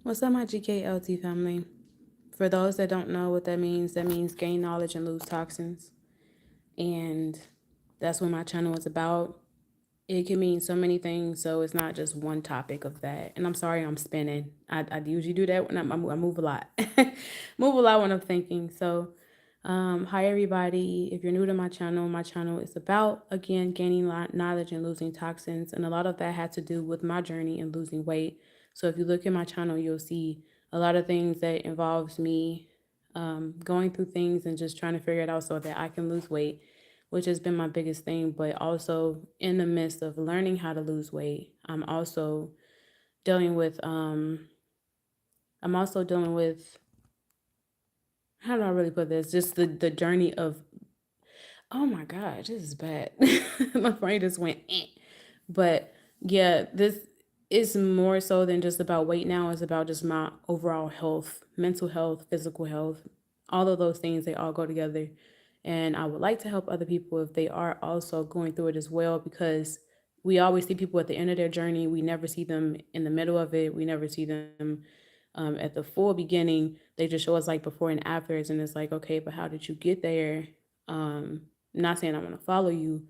What's up, my GKLT family? For those that don't know what that means gain knowledge and lose toxins. And that's what my channel is about. It can mean so many things, so it's not just one topic of that. And I'm sorry I'm spinning. I usually do that when I move a lot. Move a lot when I'm thinking. So, hi everybody. If you're new to my channel is about, again, gaining knowledge and losing toxins. And a lot of that had to do with my journey in losing weight. So if you look at my channel, you'll see a lot of things that involves me going through things and just trying to figure it out so that I can lose weight, which has been my biggest thing. But also in the midst of learning how to lose weight, dealing with I'm also dealing with, how do I really put this? Just the journey of, oh my gosh, this is bad. My brain just went eh. But yeah, this is more so than just about weight now. It's about just my overall health, mental health, physical health, all of those things, they all go together. And I would like to help other people if they are also going through it as well, because we always see people at the end of their journey. We never see them in the middle of it. We never see them at the full beginning. They just show us like before and afters. And it's like, okay, but how did you get there? Not saying I want to follow you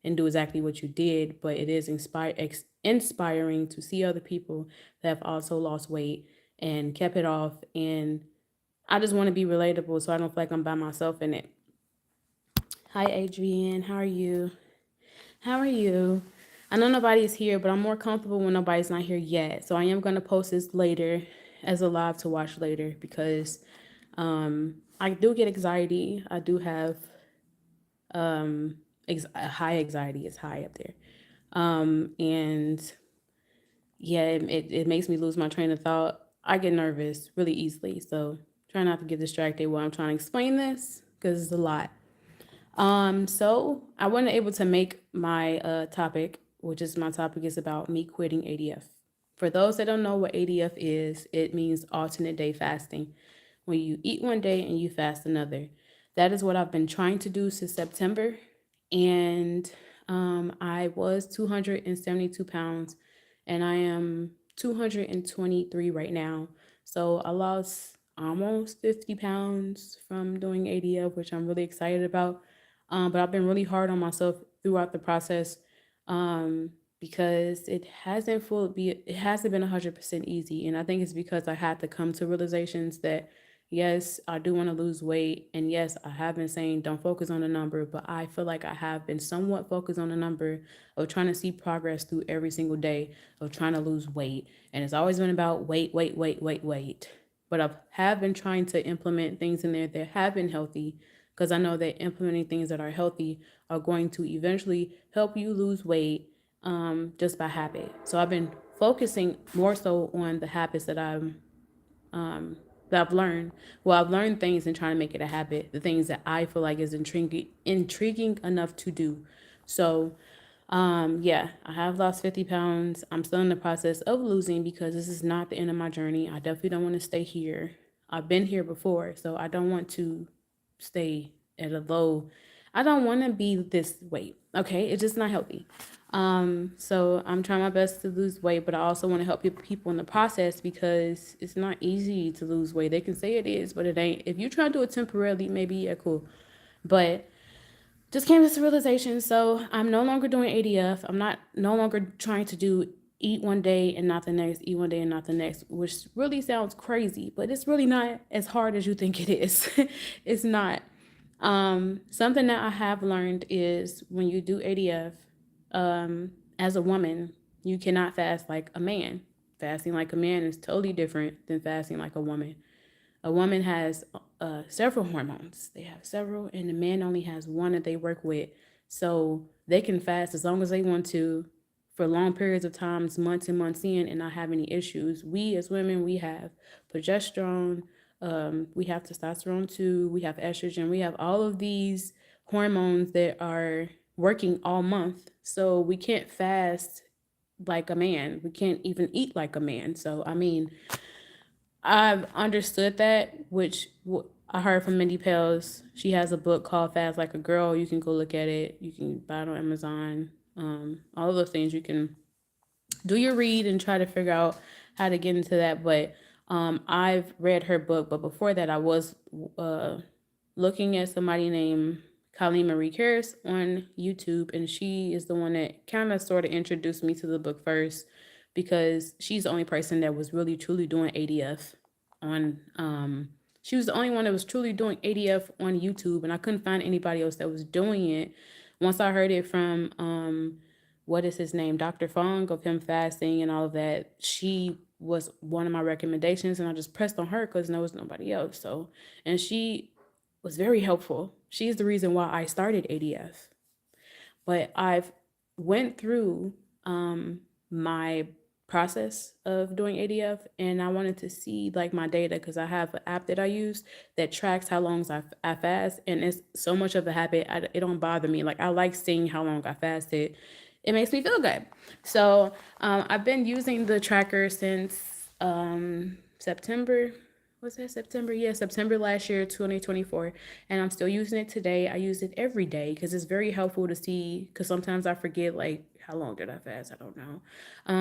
and do exactly what you did, but it is inspiring to see other people that have also lost weight and kept it off. And I just want to be relatable so I don't feel like I'm by myself in it. Hi, Adrienne. How are you? How are you? I know nobody's here, but I'm more comfortable when nobody's not here yet. So I am going to post this later as a live to watch later because I do get anxiety. I do have high anxiety. It's high up there. And yeah, it makes me lose my train of thought. I get nervous really easily. So try not to get distracted while I'm trying to explain this because it's a lot. So I wasn't able to make my topic, which is my topic is about me quitting ADF. For those that don't know what ADF is, it means alternate day fasting. When you eat one day and you fast another. That is what I've been trying to do since September. And I was 272 pounds and I am 223 right now. So I lost almost 50 pounds from doing ADF, which I'm really excited about. But I've been really hard on myself throughout the process because it hasn't been 100% easy, and I think it's because I had to come to realizations that yes, I do want to lose weight, and yes, I have been saying don't focus on the number, but I feel like I have been somewhat focused on the number of trying to see progress through every single day of trying to lose weight, and it's always been about weight. But I have been trying to implement things in there that have been healthy because I know that implementing things that are healthy are going to eventually help you lose weight just by habit. So I've been focusing more so on the habits that I've learned. Well, I've learned things and trying to make it a habit. The things that I feel like is intriguing enough to do. So, yeah, I have lost 50 pounds. I'm still in the process of losing because this is not the end of my journey. I definitely don't want to stay here. I've been here before, so I don't want to stay at a low. I don't want to be this weight. Okay, it's just not healthy. So I'm trying my best to lose weight, but I also want to help people in the process because it's not easy to lose weight. They can say it is, but it ain't. If you try to do it temporarily, maybe yeah, cool. But just came to this realization. So I'm no longer doing ADF. I'm not no longer trying to do eat one day and not the next, eat one day and not the next, which really sounds crazy, but it's really not as hard as you think it is. It's not. Something that I have learned is when you do ADF, as a woman, you cannot fast like a man. Fasting like a man is totally different than fasting like a woman. A woman has several hormones. They have several, and the man only has one that they work with. So they can fast as long as they want to for long periods of times, months and months in, and not have any issues. We as women, we have progesterone, we have testosterone too, we have estrogen, we have all of these hormones that are working all month. So we can't fast like a man. We can't even eat like a man. So, I mean, I've understood that, which I heard from Mindy Pels. She has a book called Fast Like a Girl. You can go look at it. You can buy it on Amazon. All of those things you can do your read and try to figure out how to get into that. But I've read her book, but before that, I was uh, looking at somebody named Colleen Marie Harris on YouTube, and she is the one that kind of sort of introduced me to the book first because she's the only person that was really truly doing ADF on. She was the only one that was truly doing ADF on YouTube, and I couldn't find anybody else that was doing it. Once I heard it from what is his name, Dr. Fong, of him fasting and all of that, she was one of my recommendations, and I just pressed on her because there was nobody else. So, and she was very helpful. She's the reason why I started ADF. But I've went through my process of doing ADF, and I wanted to see like my data because I have an app that I use that tracks how long I fast, and it's so much of a habit. It don't bother me. Like I like seeing how long I fasted. It makes me feel good. So I've been using the tracker since September. Was that September? Yeah, September last year, 2024. And I'm still using it today. I use it every day because it's very helpful to see. Because sometimes I forget, like, how long did I fast? I don't know.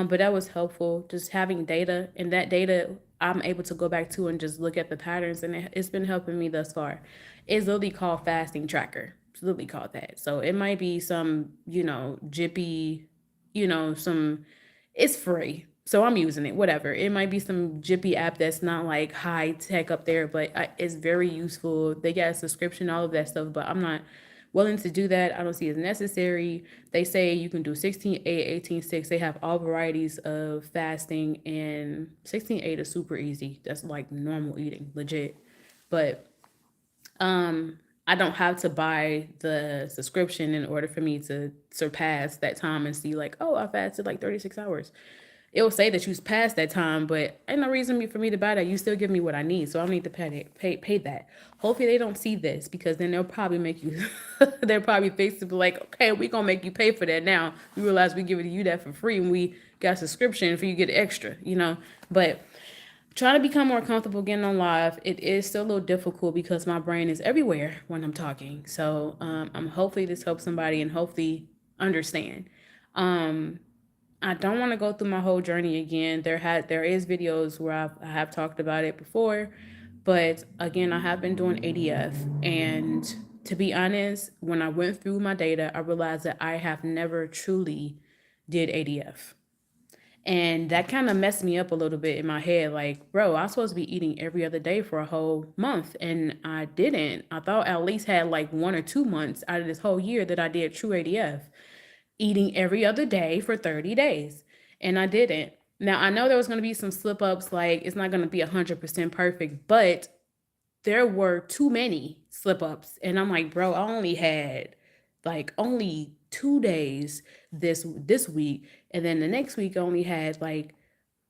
But that was helpful, just having data. And that data I'm able to go back to and just look at the patterns. And it's been helping me thus far. It's literally called Fasting Tracker. It's literally called that. So it might be some, jippy, some, it's free. So I'm using it, whatever. It might be some jippy app that's not like high tech up there, but it's very useful. They got a subscription, all of that stuff, but I'm not willing to do that. I don't see it as necessary. They say you can do 16-8, 18-6. They have all varieties of fasting, and 16-8 is super easy. That's like normal eating, legit. But I don't have to buy the subscription in order for me to surpass that time and see like, oh, I fasted like 36 hours. It will say that you passed that time, but ain't no reason for me to buy that. You still give me what I need, so I don't need to pay that. Hopefully they don't see this because then they'll probably make you. They'll probably fix it, be like, okay, we gonna make you pay for that now. We realize we give it to you that for free, and we got a subscription for you get extra. But trying to become more comfortable getting on live, it is still a little difficult because my brain is everywhere when I'm talking. So I'm hopefully this helps somebody and hopefully understand. Um, I don't want to go through my whole journey again. There is videos where I have talked about it before, but again, I have been doing ADF, and to be honest, when I went through my data, I realized that I have never truly did ADF. And that kind of messed me up a little bit in my head. Like, bro, I was supposed to be eating every other day for a whole month, and I didn't. I thought I at least had like 1 or 2 months out of this whole year that I did true ADF, eating every other day for 30 days. And I didn't. Now, I know there was going to be some slip ups, like it's not going to be 100% perfect, but there were too many slip ups. And I'm like, bro, I only had like only 2 days this week. And then the next week I only had like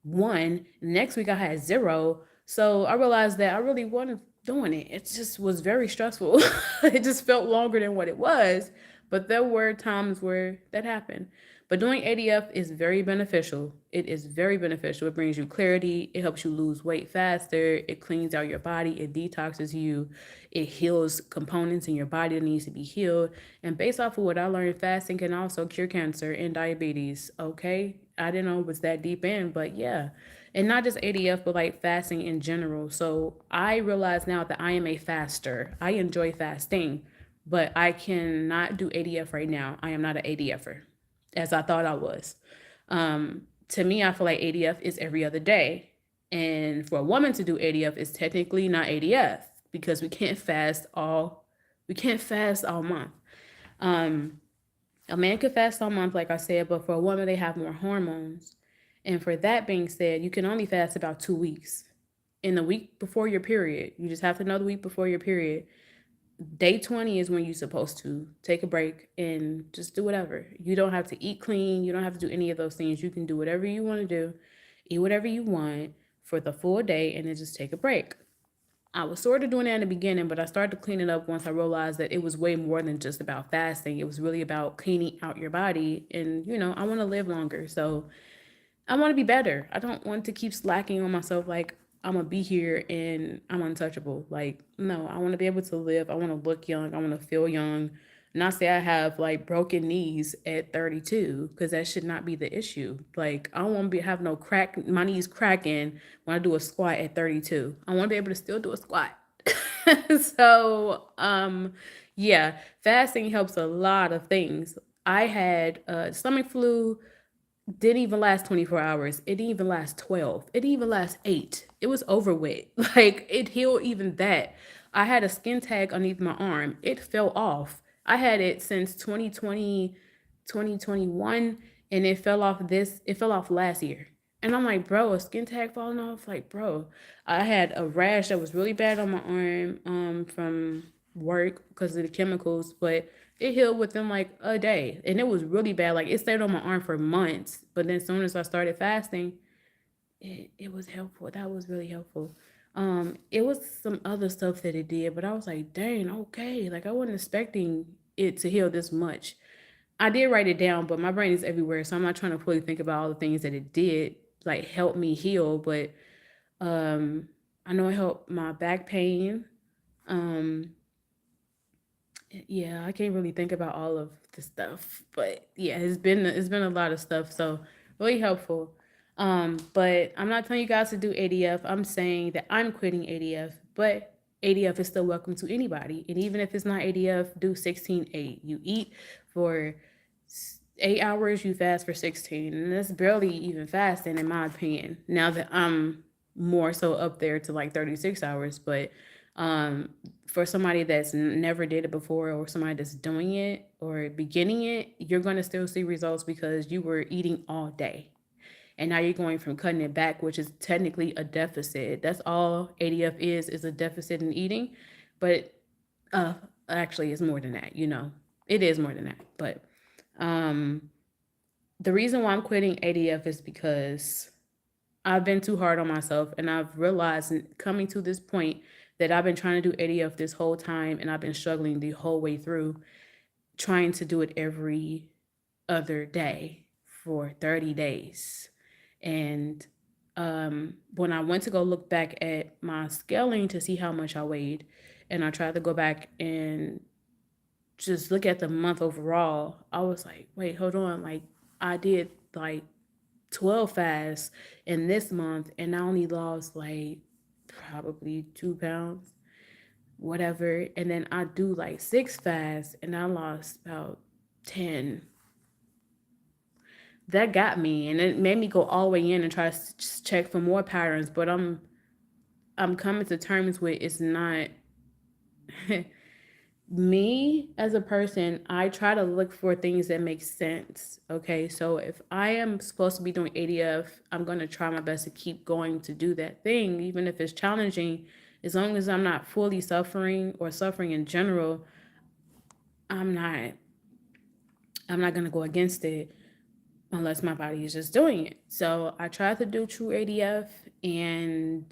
one. Next week I had zero. So I realized that I really wasn't doing it. It just was very stressful. It just felt longer than what it was. But there were times where that happened. But doing ADF is very beneficial. It is very beneficial. It brings you clarity. It helps you lose weight faster. It cleans out your body. It detoxes you. It heals components in your body that needs to be healed. And based off of what I learned, fasting can also cure cancer and diabetes. Okay. I didn't know it was that deep in, but yeah. And not just ADF, but like fasting in general. So I realize now that I am a faster. I enjoy fasting, but I cannot do ADF right now. I am not an ADFer as I thought I was. To me, I feel like ADF is every other day. And for a woman to do ADF is technically not ADF because we can't fast all month. A man could fast all month, like I said, but for a woman, they have more hormones. And for that being said, you can only fast about 2 weeks. In the week before your period, you just have to know the week before your period. Day 20 is when you're supposed to take a break and just do whatever. You don't have to eat clean. You don't have to do any of those things. You can do whatever you want to do, eat whatever you want for the full day, and then just take a break. I was sort of doing that in the beginning, but I started to clean it up once I realized that it was way more than just about fasting. It was really about cleaning out your body. And, I want to live longer. So I want to be better. I don't want to keep slacking on myself like I'm going to be here and I'm untouchable. Like, no, I want to be able to live. I want to look young. I want to feel young. Not say I have like broken knees at 32, because that should not be the issue. Like I don't want to be have no crack, my knees cracking when I do a squat at 32. I want to be able to still do a squat. So yeah, fasting helps a lot of things. I had stomach flu, didn't even last 24 hours. It didn't even last 12. It didn't even last 8. It was over with. Like, it healed even that. I had a skin tag underneath my arm. It fell off. I had it since 2020, 2021, and it fell off last year. And I'm like, bro, a skin tag falling off? Like, bro, I had a rash that was really bad on my arm from work because of the chemicals, but it healed within like a day. And it was really bad. Like it stayed on my arm for months. But then as soon as I started fasting, it was helpful. That was really helpful. It was some other stuff that it did, but I was like, dang, okay. Like I wasn't expecting it to heal this much. I did write it down, but my brain is everywhere, so I'm not trying to fully think about all the things that it did, like help me heal. But um, I know it helped my back pain. Um, yeah, I can't really think about all of the stuff, but yeah, it's been a lot of stuff, so really helpful. But I'm not telling you guys to do ADF. I'm saying that I'm quitting ADF, but ADF is still welcome to anybody. And even if it's not ADF, do 16-8. You eat for 8 hours, you fast for 16, and that's barely even fasting in my opinion. Now that I'm more so up there to like 36 hours, but um for somebody that's never did it before, or somebody that's doing it or beginning it, you're going to still see results because you were eating all day. And now you're going from cutting it back, which is technically a deficit. That's all ADF is a deficit in eating. But uh actually it's more than that, you know. It is more than that. But um the reason why I'm quitting ADF is because I've been too hard on myself, and I've realized coming to this point that I've been trying to do ADF this whole time, and I've been struggling the whole way through, trying to do it every other day for 30 days. And when I went to go look back at my scaling to see how much I weighed, and I tried to go back and just look at the month overall, I was like, wait, hold on. Like, I did like 12 fasts in this month, and I only lost like probably 2 pounds, whatever. And then I do like 6 fasts and I lost about 10. That got me, and it made me go all the way in and try to check for more patterns. But I'm coming to terms with it's not me as a person. I try to look for things that make sense. Okay, so if I am supposed to be doing ADF, I'm going to try my best to keep going to do that thing, even if it's challenging. As long as I'm not fully suffering or suffering in general, i'm not I'm not going to go against it unless my body is just doing it. So I tried to do true ADF, and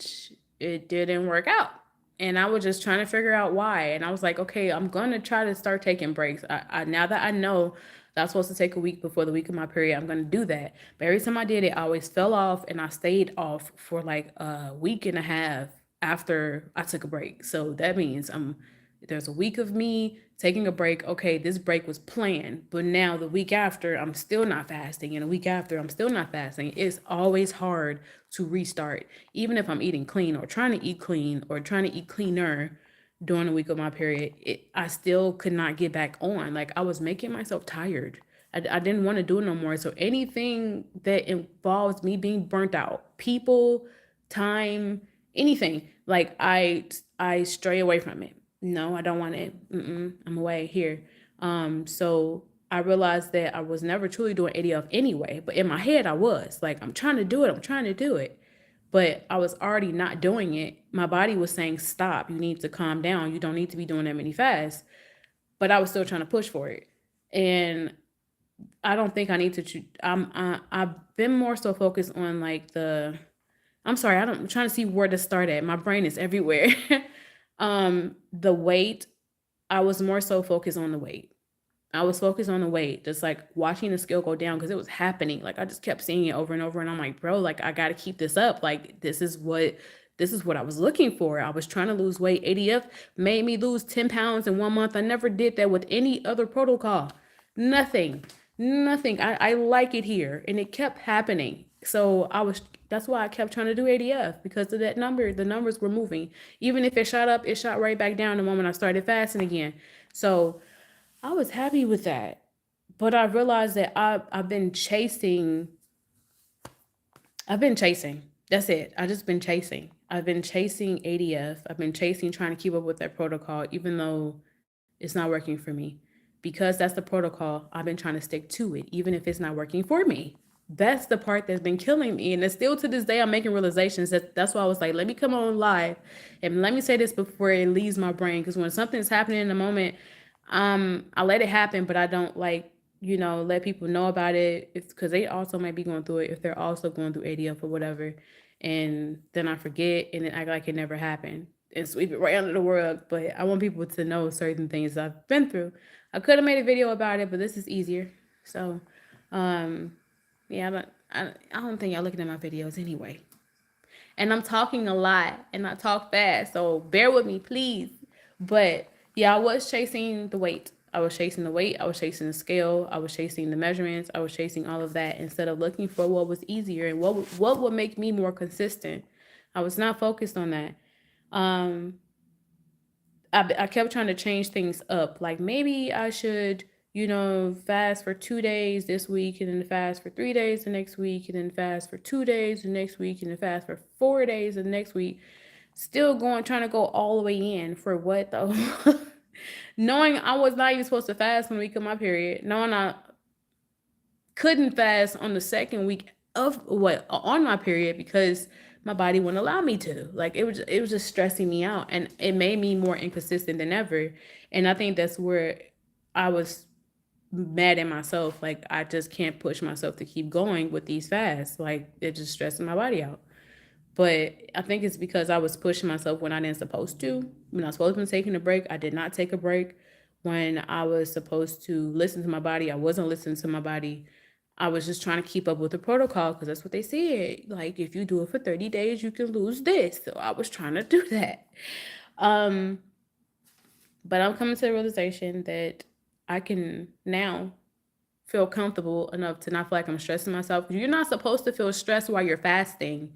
it didn't work out. And I was just trying to figure out why. And I was like, okay, I'm going to try to start taking breaks. Now that I know that I'm supposed to take a week before the week of my period, I'm going to do that. But every time I did it, I always fell off, and I stayed off for like a week and a half after I took a break. So that means there's a week of me taking a break. Okay, this break was planned, but now the week after, I'm still not fasting, and a week after, I'm still not fasting. It's always hard to restart, even if I'm eating clean or trying to eat clean or trying to eat cleaner during the week of my period. I still could not get back on. Like I was making myself tired. I didn't want to do it no more. So anything that involves me being burnt out, people, time, anything, like I stray away from it. No, I don't want it. I'm away here. So I realized that I was never truly doing ADF anyway, but in my head I was like, I'm trying to do it. I'm trying to do it. But I was already not doing it. My body was saying, stop, you need to calm down. You don't need to be doing that many fasts. But I was still trying to push for it. And I don't think I need to, I've been more so focused on like I'm trying to see where to start at. My brain is everywhere. The weight, I was more so focused on the weight. I was focused on the weight, just like watching the scale go down because it was happening. Like I just kept seeing it over and over, and I'm like, bro, like I got to keep this up. Like this is what This is what I was looking for. I was trying to lose weight. ADF made me lose 10 pounds in 1 month. I never did that with any other protocol. Nothing. Nothing. I like it here. And it kept happening. So that's why I kept trying to do ADF, because of that number. The numbers were moving. Even if it shot up, it shot right back down the moment I started fasting again. So I was happy with that. But I realized that I've been chasing. I've been chasing. That's it. I just been chasing. I've been chasing ADF. I've been chasing, trying to keep up with that protocol, even though it's not working for me. Because that's the protocol, I've been trying to stick to it, even if it's not working for me. That's the part that's been killing me. And it's still to this day, I'm making realizations. That's why I was like, let me come on live and let me say this before it leaves my brain. Because when something's happening in the moment, I let it happen, but I don't like, let people know about it. It's because they also might be going through it if they're also going through ADF or whatever. And then I forget and then act like it never happened and sweep it right under the rug. But I want people to know certain things I've been through. I could have made a video about it, but this is easier. So, um, yeah, I don't think y'all looking at my videos anyway. And I'm talking a lot and I talk fast, so bear with me, please. But yeah, I was chasing the weight. I was chasing the weight. I was chasing the scale. I was chasing the measurements. I was chasing all of that instead of looking for what was easier and what would make me more consistent. I was not focused on that. Um, I kept trying to change things up. Like maybe I should, fast for 2 days this week and then fast for 3 days the next week and then fast for 2 days the next week and then fast for 4 days the next week. Still trying to go all the way in for what though? Knowing I was not even supposed to fast when we come my period, knowing I couldn't fast on the second week of what on my period because my body wouldn't allow me to. Like it was just stressing me out and it made me more inconsistent than ever. And I think that's where I was mad at myself. Like I just can't push myself to keep going with these fasts. Like it just stressing my body out. But I think it's because I was pushing myself when I didn't supposed to. When I was supposed to be taking a break, I did not take a break. When I was supposed to listen to my body, I wasn't listening to my body. I was just trying to keep up with the protocol because that's what they said. Like if you do it for 30 days, you can lose this. So I was trying to do that. Um, but I'm coming to the realization that I can now feel comfortable enough to not feel like I'm stressing myself. You're not supposed to feel stressed while you're fasting.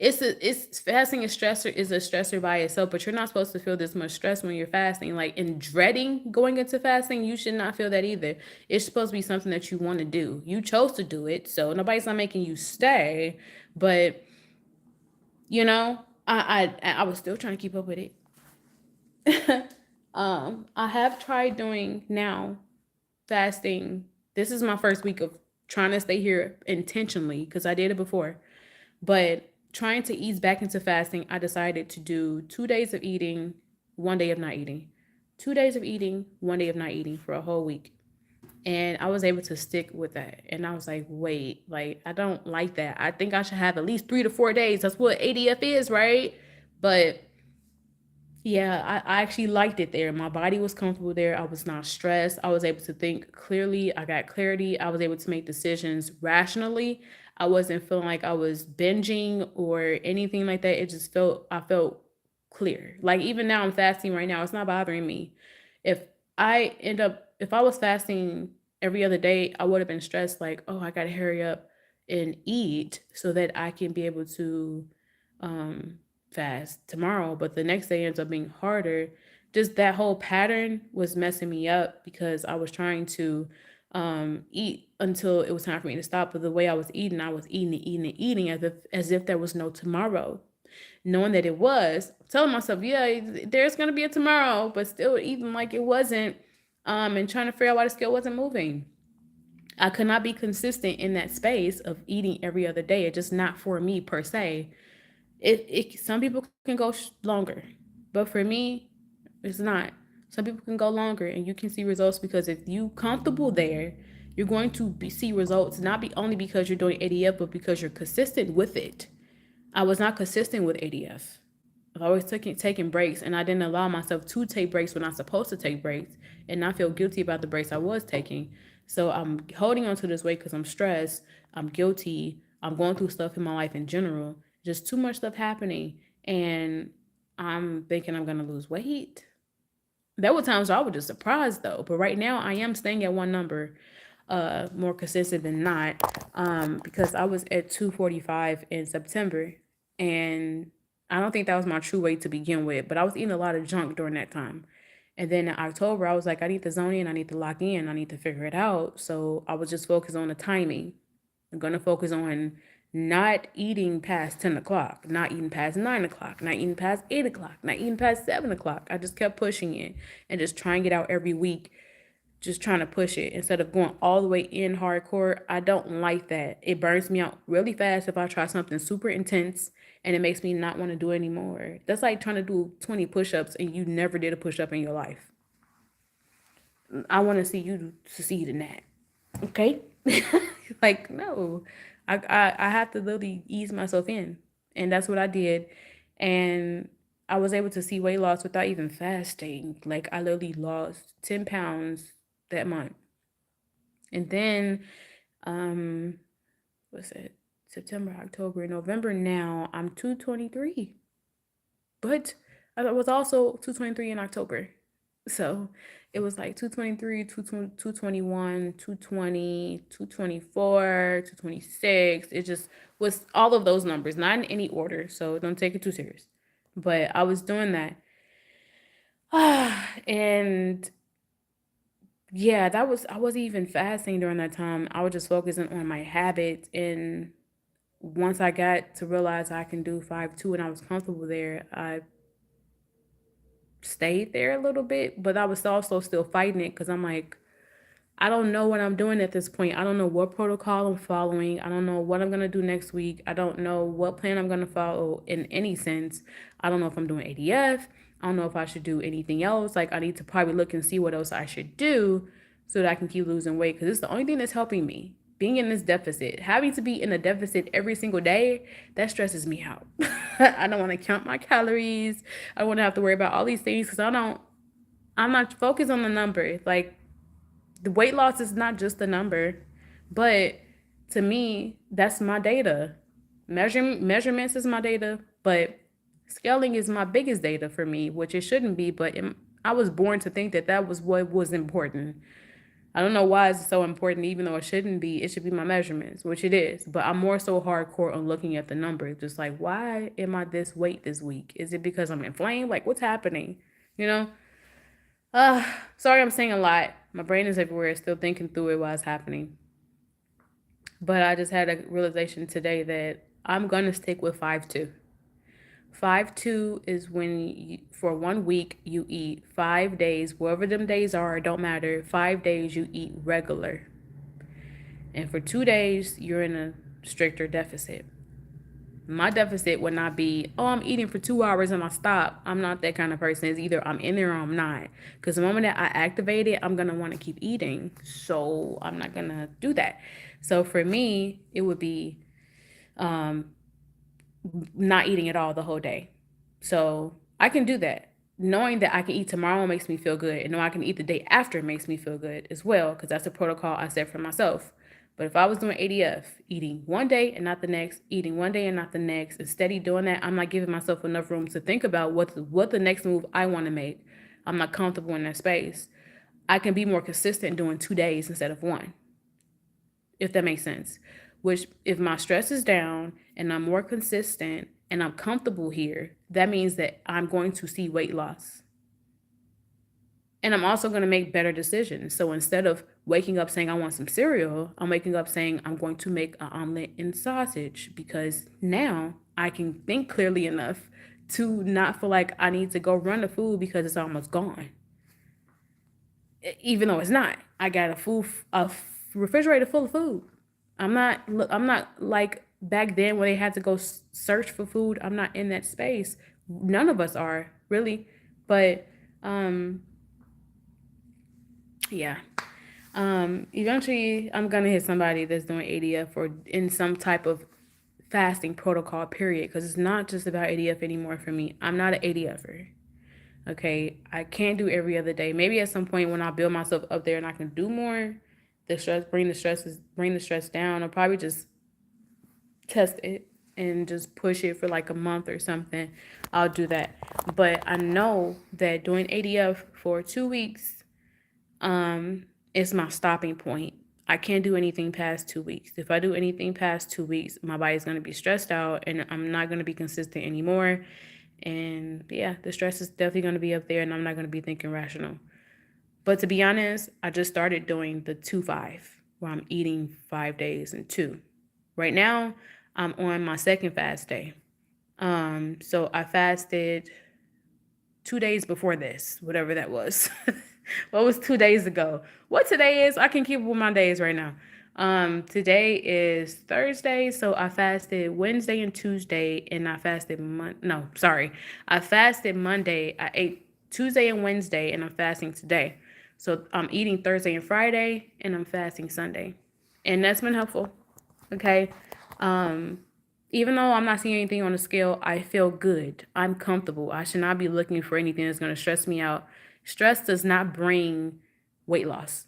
It's fasting is a stressor by itself, but you're not supposed to feel this much stress when you're fasting. Like in dreading going into fasting, you should not feel that either. It's supposed to be something that you want to do. You chose to do it, so nobody's not making you stay. But I was still trying to keep up with it. I have tried doing now fasting. This is my first week of trying to stay here intentionally because I did it before. But trying to ease back into fasting, I decided to do 2 days of eating, 1 day of not eating. 2 days of eating, 1 day of not eating for a whole week. And I was able to stick with that. And I was like, wait, like, I don't like that. I think I should have at least 3 to 4 days. That's what ADF is, right? But yeah, I actually liked it there. My body was comfortable there. I was not stressed. I was able to think clearly. I got clarity. I was able to make decisions rationally. I wasn't feeling like I was binging or anything like that. I felt clear. Like even now I'm fasting right now. It's not bothering me. If if I was fasting every other day, I would have been stressed like, oh, I got to hurry up and eat so that I can be able to um fast tomorrow, but the next day ends up being harder. Just that whole pattern was messing me up because I was trying to eat until it was time for me to stop. But the way I was eating and eating and eating as if there was no tomorrow. Knowing that it was, telling myself, yeah, there's gonna be a tomorrow, but still eating like it wasn't, and trying to figure out why the scale wasn't moving. I could not be consistent in that space of eating every other day. It's just not for me per se. Some people can go longer, but for me it's not. Some people can go longer and you can see results because if you comfortable there, you're going to see results not be only because you're doing ADF but because you're consistent with it. I was not consistent with ADF. I always taking breaks and I didn't allow myself to take breaks when I'm supposed to take breaks and not feel guilty about the breaks I was taking. So I'm holding on to this weight because I'm stressed, I'm guilty, I'm going through stuff in my life in general, just too much stuff happening. and I'm thinking I'm gonna lose weight. There were times where I was just surprised though, but right now I am staying at one number, more consistent than not, because I was at 245 in September, and I don't think that was my true weight to begin with, but I was eating a lot of junk during that time. And then in October, I was like, I need to zone in, I need to lock in, I need to figure it out. So I was just focused on the timing. I'm going to focus on not eating past 10 o'clock, not eating past 9 o'clock, not eating past 8 o'clock, not eating past 7 o'clock. I just kept pushing it and just trying it out every week, just trying to push it instead of going all the way in hardcore. I don't like that. It burns me out really fast if I try something super intense and it makes me not want to do it anymore. That's like trying to do 20 push-ups and you never did a push-up in your life. I want to see you succeed in that. Okay? Like, no. I have to literally ease myself in. And that's what I did. And I was able to see weight loss without even fasting. Like, I literally lost 10 pounds that month. And then, what's it? September, October, November now, I'm 223. But I was also 223 in October. So it was like 223, 221, 220, 224, 226. It just was all of those numbers, not in any order. So don't take it too serious. But I was doing that. And yeah, I wasn't even fasting during that time. I was just focusing on my habits. And once I got to realize I can do 5'2" and I was comfortable there, I stayed there a little bit, but I was also still fighting it because I'm like, I don't know what I'm doing at this point. I don't know what protocol I'm following. I don't know what I'm going to do next week. I don't know what plan I'm going to follow in any sense. I don't know if I'm doing ADF. I don't know if I should do anything else. Like, I need to probably look and see what else I should do so that I can keep losing weight because it's the only thing that's helping me. Being in this deficit, having to be in a deficit every single day, that stresses me out. I don't want to count my calories. I don't want to have to worry about all these things because I'm not focused on the number. Like, the weight loss is not just a number, but to me, that's my data. Measurements is my data, but scaling is my biggest data for me, which it shouldn't be, but I was born to think that that was what was important. I don't know why it's so important, even though it shouldn't be. It should be my measurements, which it is. But I'm more so hardcore on looking at the numbers. Just like, why am I this weight this week? Is it because I'm inflamed? Like, what's happening? You know? Sorry, I'm saying a lot. My brain is everywhere, still thinking through it while it's happening. But I just had a realization today that I'm gonna stick with 5'2". 5'2" is when for 1 week you eat 5 days, wherever them days are, it don't matter. 5 days you eat regular, and for 2 days you're in a stricter deficit. My deficit would not be, oh, I'm eating for 2 hours and I stop. I'm not that kind of person. It's either I'm in there or I'm not. Because the moment that I activate it, I'm going to want to keep eating. So I'm not going to do that. So for me, it would be not eating at all the whole day. So I can do that. Knowing that I can eat tomorrow makes me feel good. And knowing I can eat the day after makes me feel good as well. Because that's a protocol I set for myself. But if I was doing ADF, eating one day and not the next, eating one day and not the next, and steady doing that, I'm not giving myself enough room to think about what the next move I want to make. I'm not comfortable in that space. I can be more consistent doing 2 days instead of one, if that makes sense. Which, if my stress is down and I'm more consistent and I'm comfortable here, that means that I'm going to see weight loss. And I'm also going to make better decisions. So instead of waking up saying I want some cereal, I'm waking up saying I'm going to make an omelet and sausage because now I can think clearly enough to not feel like I need to go run the food because it's almost gone. Even though it's not. I got a refrigerator full of food. I'm not like back then where they had to go search for food. I'm not in that space. None of us are, really. But yeah. Eventually I'm gonna hit somebody that's doing ADF or in some type of fasting protocol, period, because it's not just about ADF anymore for me. I'm not an ADFer. Okay, I can't do every other day. Maybe at some point when I build myself up there and I can do more, bring the stress down. I'll probably just test it. and just push it for like a month or something, I'll do that. But I know that doing ADF for 2 weeks is my stopping point. I can't do anything past 2 weeks. If I do anything past 2 weeks, my body's gonna be stressed out and I'm not gonna be consistent anymore. And yeah, the stress is definitely gonna be up there and I'm not gonna be thinking rational. But to be honest, I just started doing the 2-5, where I'm eating 5 days and two. Right now, I'm on my second fast day. So I fasted 2 days before this, whatever that was. What was 2 days ago? What today is? I can keep up with my days right now. Today is Thursday, so I fasted Wednesday and Tuesday, and I fasted no, sorry, I fasted Monday. I ate Tuesday and Wednesday, and I'm fasting today. So I'm eating Thursday and Friday, and I'm fasting Sunday, and that's been helpful. Okay. Um, Even though I'm not seeing anything on the scale, I feel good. I'm comfortable. I should not be looking for anything that's going to stress me out. Stress does not bring weight loss.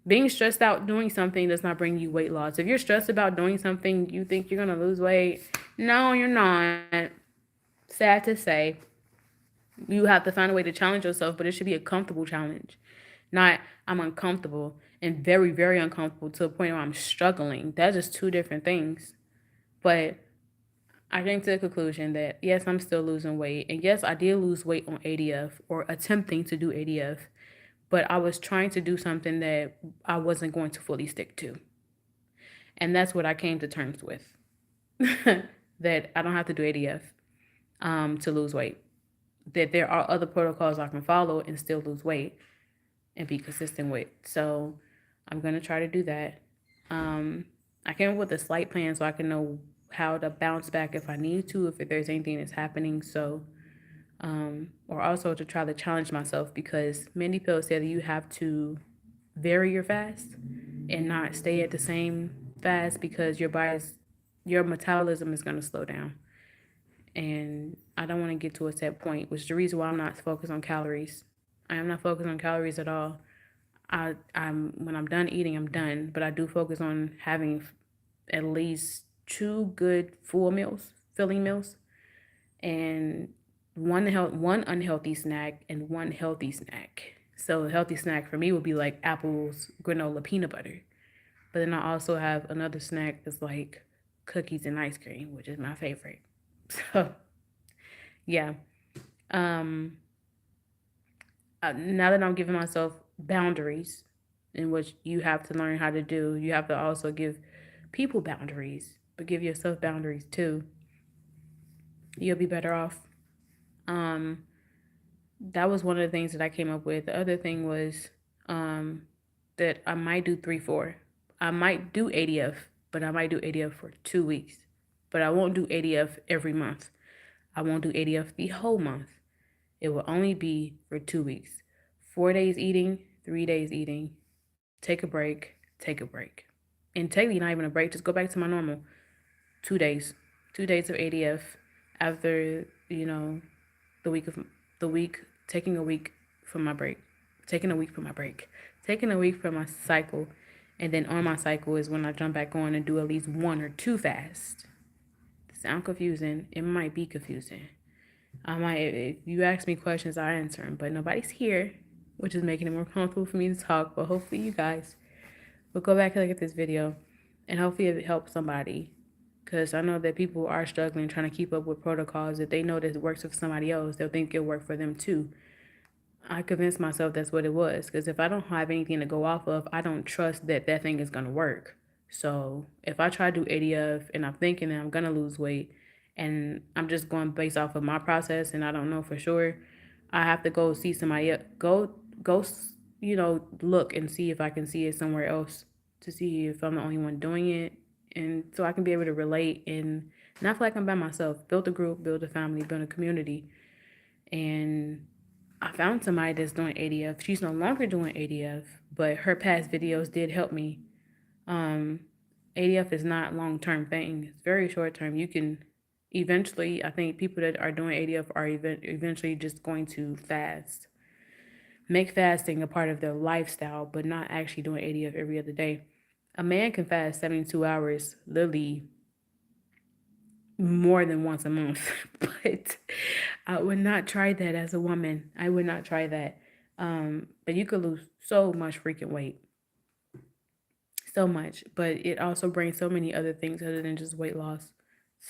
Being stressed out doing something does not bring you weight loss. If you're stressed about doing something, you think you're going to lose weight. No, you're not. Sad to say. You have to find a way to challenge yourself, but it should be a comfortable challenge. Not I'm uncomfortable and very, very uncomfortable to a point where I'm struggling. That's just two different things. But I came to the conclusion that yes, I'm still losing weight. And yes, I did lose weight on ADF or attempting to do ADF, but I was trying to do something that I wasn't going to fully stick to. And that's what I came to terms with. That I don't have to do ADF to lose weight. That there are other protocols I can follow and still lose weight and be consistent with. So I'm going to try to do that. I came up with a slight plan so I can know how to bounce back if I need to, if there's anything that's happening. So, or also to try to challenge myself because many people say that you have to vary your fast and not stay at the same fast because your metabolism is going to slow down. And I don't want to get to a set point, which is the reason why I'm not focused on calories. I am not focused on calories at all. I'm when I'm done eating, I'm done. But I do focus on having at least two good full meals, filling meals, and one unhealthy snack and one healthy snack. So a healthy snack for me would be like apples, granola, peanut butter. But then I also have another snack that's like cookies and ice cream, which is my favorite. So yeah. Um, Now that I'm giving myself boundaries, in which you have to learn how to do, you have to also give people boundaries, but give yourself boundaries too. You'll be better off. Um, that was one of the things that I came up with. The other thing was um, that I might do 3-4. I might do ADF, but I might do ADF for 2 weeks. But I won't do ADF every month. I won't do ADF the whole month. It will only be for 2 weeks. 4 days eating, 3 days eating. Take a break, take a break. And technically not even a break, just go back to my normal 2 days. 2 days of ADF after, the week of the week, taking a week from my break. Taking a week from my break. Taking a week from my cycle. And then on my cycle is when I jump back on and do at least one or two fasts. Sound confusing? It might be confusing. If you ask me questions, I answer them, but nobody's here, which is making it more comfortable for me to talk. But hopefully, you guys will go back and look at this video, and hopefully, it helps somebody. Because I know that people are struggling trying to keep up with protocols. If they know that it works for somebody else, they'll think it'll work for them too. I convinced myself that's what it was. Because if I don't have anything to go off of, I don't trust that that thing is going to work. So if I try to do ADF and I'm thinking that I'm going to lose weight and I'm just going based off of my process and I don't know for sure, I have to go see somebody else. Go, look and see if I can see it somewhere else to see if I'm the only one doing it. And so I can be able to relate and not feel like I'm by myself. Build a group, build a family, build a community. And I found somebody that's doing ADF. She's no longer doing ADF, but her past videos did help me. ADF is not long-term thing. It's very short-term. You can eventually, I think people that are doing ADF are eventually just going to fast. Make fasting a part of their lifestyle, but not actually doing ADF every other day. A man can fast 72 hours literally more than once a month. But I would not try that as a woman. I would not try that. But you could lose so much freaking weight, so much. But it also brings so many other things other than just weight loss.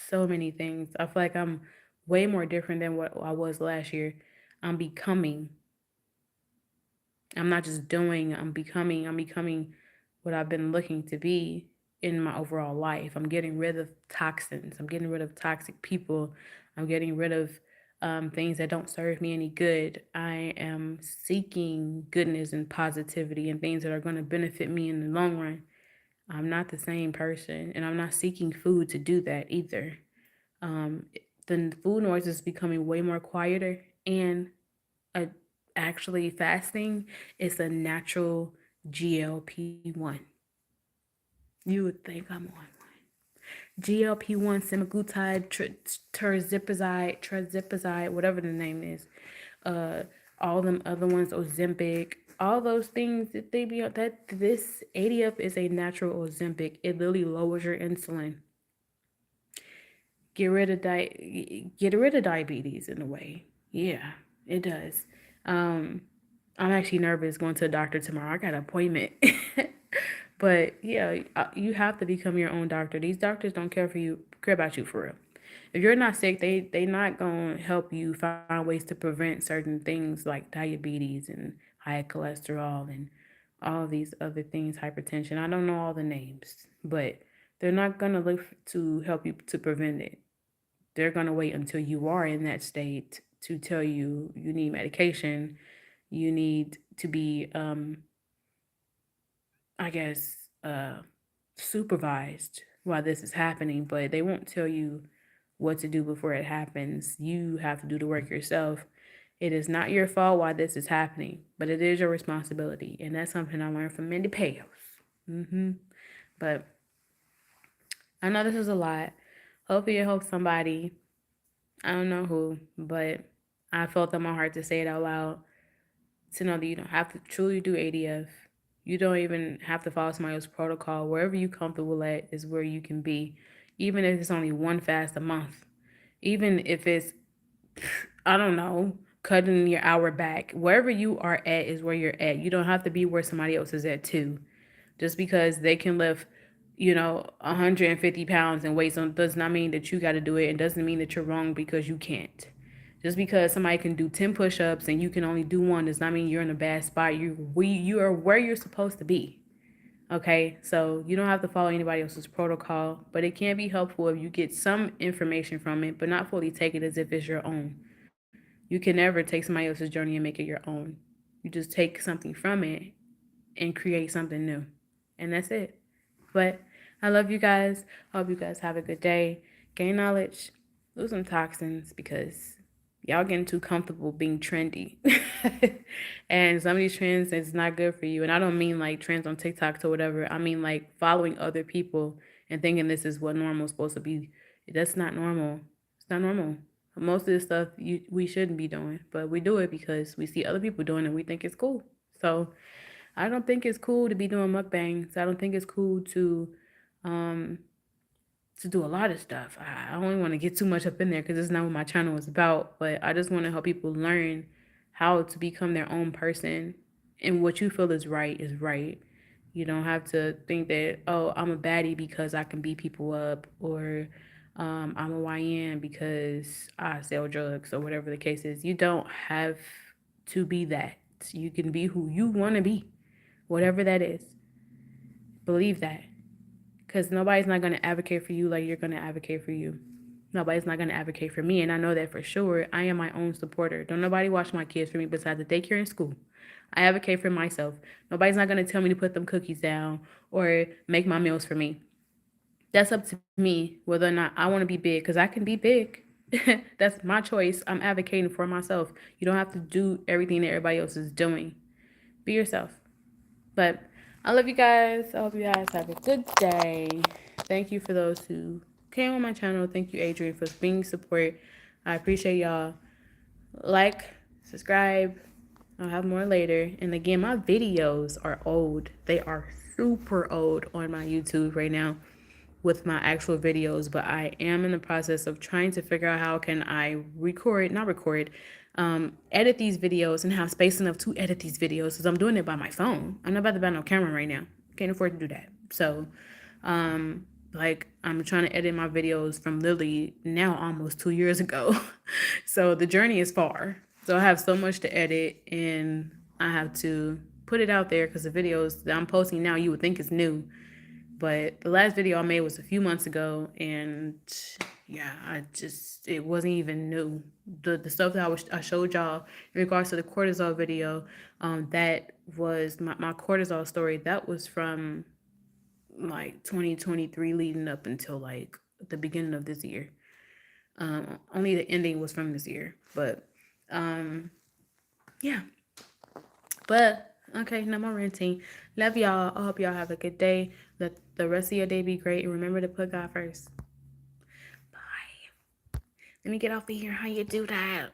So many things. I feel like I'm way more different than what I was last year. I'm becoming. I'm not just doing, I'm becoming what I've been looking to be in my overall life. I'm getting rid of toxins. I'm getting rid of toxic people. I'm getting rid of things that don't serve me any good. I am seeking goodness and positivity and things that are going to benefit me in the long run. I'm not the same person, and I'm not seeking food to do that either. Um, the food noise is becoming way more quieter, and a, actually fasting is a natural GLP-1. You would think I'm on GLP-1, semaglutide, trazipazide, whatever the name is. Uh, all them other ones, Ozempic, all those things that they be on. That this ADF is a natural Ozempic. It literally lowers your insulin. Get rid of diabetes in a way. Yeah, it does. Um, I'm actually nervous going to the doctor tomorrow. I got an appointment. But yeah, you have to become your own doctor. These doctors don't care about you for real. If you're not sick, they not gonna help you find ways to prevent certain things like diabetes and high cholesterol and all these other things, hypertension. I don't know all the names, but they're not gonna look to help you to prevent it. They're going to wait until you are in that state to tell you you need medication, you need to be I guess supervised while this is happening, but they won't tell you what to do before it happens. You have to do the work yourself. It is not your fault why this is happening, but it is your responsibility, and that's something I learned from Mindy Pales. But I know this is a lot. Hopefully it helps somebody. I don't know who, but I felt in my heart to say it out loud, to know that you don't have to truly do ADF. You don't even have to follow somebody else's protocol. Wherever you comfortable at is where you can be. Even if it's only one fast a month. Even if it's, I don't know, cutting your hour back. Wherever you are at is where you're at. You don't have to be where somebody else is at too. Just because they can lift, 150 pounds and weight on does not mean that you got to do it, and doesn't mean that you're wrong because you can't. Just because somebody can do 10 push-ups and you can only do one does not mean you're in a bad spot. You are where you're supposed to be. Okay, so you don't have to follow anybody else's protocol, but it can be helpful if you get some information from it, but not fully take it as if it's your own. You can never take somebody else's journey and make it your own. You just take something from it and create something new. And that's it. But I love you guys. I hope you guys have a good day. Gain knowledge, lose some toxins because y'all getting too comfortable being trendy. And some of these trends is not good for you. And I don't mean like trends on TikTok or whatever. I mean like following other people and thinking this is what normal is supposed to be. That's not normal. It's not normal. Most of this stuff we shouldn't be doing, but we do it because we see other people doing it and we think it's cool. So I don't think it's cool to be doing mukbangs. I don't think it's cool um to do a lot of stuff. I don't even want to get too much up in there because it's not what my channel is about. But I just want to help people learn how to become their own person, and what you feel is right is right. You don't have to think that, oh, I'm a baddie because I can beat people up, or I'm a YN because I sell drugs, or whatever the case is. You don't have to be that. You can be who you want to be, whatever that is. Believe that. Because nobody's not going to advocate for you like you're going to advocate for you. Nobody's not going to advocate for me, and I know that for sure. I am my own supporter. Don't nobody watch my kids for me besides the daycare and school. I advocate for myself. Nobody's not going to tell me to put them cookies down or make my meals for me. That's up to me whether or not I want to be big, because I can be big. That's my choice. I'm advocating for myself. You don't have to do everything that everybody else is doing. Be yourself. But I love you guys. I hope you guys have a good day. Thank you for those who came on my channel. Thank you, Adrian, for being support. I appreciate y'all. Like, subscribe. I'll have more later. And again, my videos are old. They are super old on my YouTube right now. with my actual videos, but I am in the process of trying to figure out how can I edit these videos and have space enough to edit these videos, because I'm doing it by my phone. I'm not about to buy no camera right now. Can't afford to do that. So like, I'm trying to edit my videos from literally now almost 2 years ago. So the journey is far. So I have so much to edit, and I have to put it out there, because the videos that I'm posting now, you would think is new. But the last video I made was a few months ago, and yeah, it wasn't even new. The stuff that I showed y'all in regards to the cortisol video, that was my cortisol story. That was from like 2023 leading up until like the beginning of this year. Only the ending was from this year, but yeah. But okay, no more ranting. Love y'all. I hope y'all have a good day. Let the rest of your day be great, and remember to put God first. Bye. Let me get off of here. How you do that?